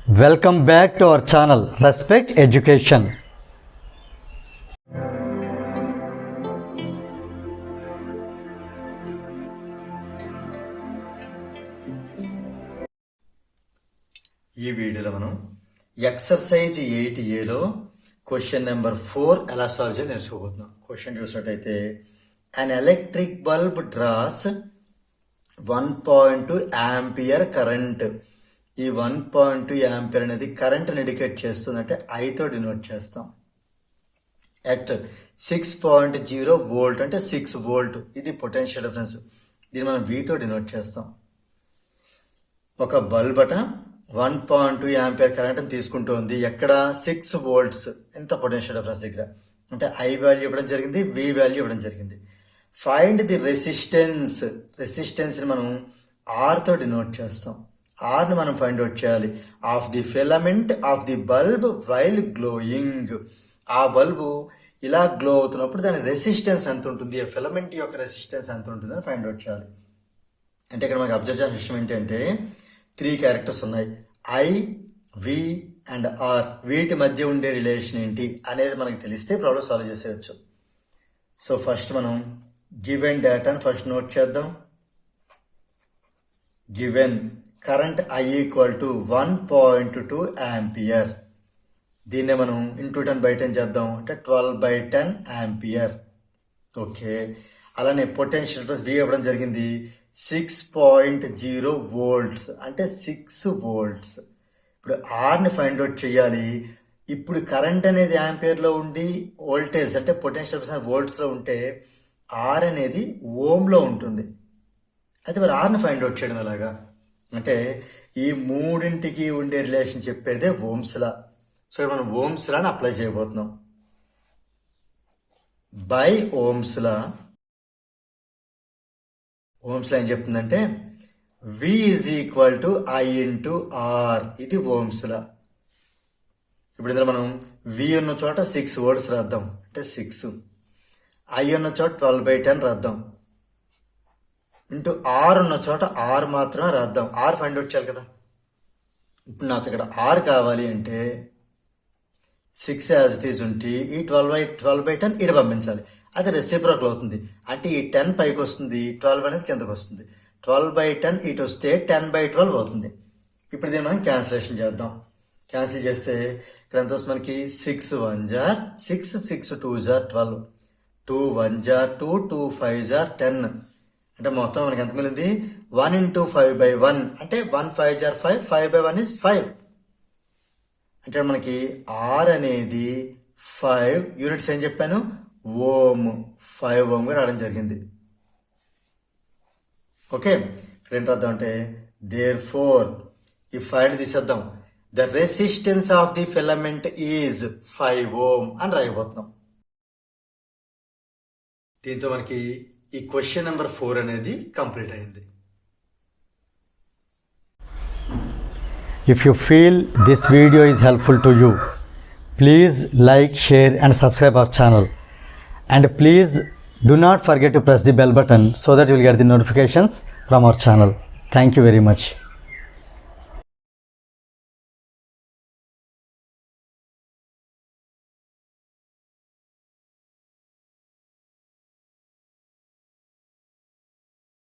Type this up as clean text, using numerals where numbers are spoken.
Welcome back to our channel Respect Education. ఈ వీడియోలో మనం ఎక్సర్సైజ్ 8Aలో క్వశ్చన్ నెంబర్ 4 ఎలా సాల్వ్ చేయాలి నేర్చుకోబోతున్నాం. క్వశ్చన్ చూసినట్టయితే an electric bulb draws 1.2 ampere current. ఈ 1.2 ఆంపియర్ అనేది కరెంట్ ఇండికేట్ చేస్తుందంటే I తో డినోట్ చేస్తాం. అట్ 6.0 వోల్ట్ అంటే 6 వోల్ట్, ఇది పొటెన్షియల్ డిఫరెన్స్. దీన్ని మనం V తో డినోట్ చేస్తాం. ఒక బల్బ్ అట 1.2 ఆంపియర్ కరెంట్ తీసుకుంటుంది. ఎక్కడ 6 వోల్ట్స్, ఎంత పొటెన్షియల్ డిఫరెన్స్ దగ్గర అంటే I వాల్యూ ఇవ్వడం జరిగింది, V వాల్యూ ఇవ్వడం జరిగింది. Find the resistance. రెసిస్టెన్స్ ని మనం R తో డినోట్ చేస్తాం. R ని మనం ఫైండ్ అవుట్ చేయాలి. Of the filament of the bulb while glowing. ఆ బల్బు ఇలా గ్లో అవుతున్నప్పుడు దాని రెసిస్టెన్స్ ఎంత ఉంటుంది, ఆ ఫిలమెంట్ యొక్క రెసిస్టెన్స్ ఎంత ఉంటుంది అని ఫైండ్ అవుట్ చేయాలి. అంటే ఇక్కడ మనకి అబ్జర్వ్ చేసిన విషయం ఏంటంటే 3 క్యారెక్టర్స్ ఉన్నాయి, I, V అండ్ R. వీటి మధ్య ఉండే రిలేషన్ ఏంటి అనేది మనకి తెలిస్తే ప్రాబ్లం సాల్వ్ చేసేయచ్చు. సో ఫస్ట్ మనం గివెన్ డేటాను ఫస్ట్ నోట్ చేద్దాం. Given current I equal to 1.2 ampere. దీన్నే మనం ఇంటూ 10/10 చేద్దాం అంటే 12/10 ఆంపియర్. ఓకే, అలానే పొటెన్షియల్ డిఫరెన్స్ V ఇవ్వడం జరిగింది 6.0 వోల్ట్స్ అంటే 6 వోల్ట్స్. ఇప్పుడు R ని ఫైండ్ అవుట్ చేయాలి. ఇప్పుడు కరెంట్ అనేది ఆంపియర్ లో ఉండి వోల్టేజ్ అంటే పొటెన్షియల్ డిఫరెన్స్ వోల్ట్స్ లో ఉంటే R అనేది ఓమ్ లో ఉంటుంది. అయితే మరి R ని ఫైండ్ అవుట్ చేయడం ఎలాగా అంటే ఈ మూడింటికి ఉండే రిలేషన్ చెప్పేదే ఓమ్స్ లా. సో మనం ఓమ్స్ లాని అప్లై చేయబోతున్నాం. By Ohm's law, Ohm's law ఏం చెప్తుందంటే V is equal to I into R. ఇది ఓమ్స్ లా. ఇప్పుడు ఇందులో మనం V ఉన్న చోట 6 వోల్ట్స్ రాద్దాం అంటే 6, I ఉన్న చోట 12/10 రాద్దాం, ఇంటూ R ఉన్న చోట R మాత్రమే రాద్దాం. R ఫైండ్ అవుట్ చేయాలి కదా. ఇప్పుడు నాకు ఇక్కడ R కావాలి అంటే 6 యాజ్ ఇట్ ఈజ్ ఉంటే ఈ 12/10 ఇటు పంపించాలి. అది రెసిప్రోకల్ అవుతుంది అంటే ఈ 10 పైకి వస్తుంది, 12 అనేది కిందకు వస్తుంది. 12/10 ఇటు వస్తే 10/12 అవుతుంది. ఇప్పుడు దీన్ని మనం క్యాన్సిలేషన్ చేద్దాం. క్యాన్సిల్ చేస్తే ఇక్కడ ఎంత వస్తుంది మనకి 6 1 జార్ 6, 6 2 జార్ 12, 2 1 జార్ 2, 2 5 జార్ 10. అంటే మొత్తం మనకి ఎంత మిగిలింది 1 ఇంటూ 5/1 అంటే 1 5 జార్ 5, 5/1 ఇస్ 5. అంటే మనకి R అనేది 5 యూనిట్స్ ఏం చెప్పాను ఓమ్, 5 ఓమ్ గా రావడం జరిగింది. ఓకే, ఇక్కడ ఏంటి అర్థం అంటే దేర్ ఫోర్ ఈ 5 తీసేద్దాం. The resistance of the filament is 5 ohm అని రాయబోతున్నాం. దీంతో మనకి ఈ క్వశ్చన్ నెంబర్ 4 అనేది కంప్లీట్ అయింది. If you feel this video is helpful to you, please like, share and subscribe our channel. And please do not forget to press the bell button so that you will get the notifications from our channel. Thank you very much.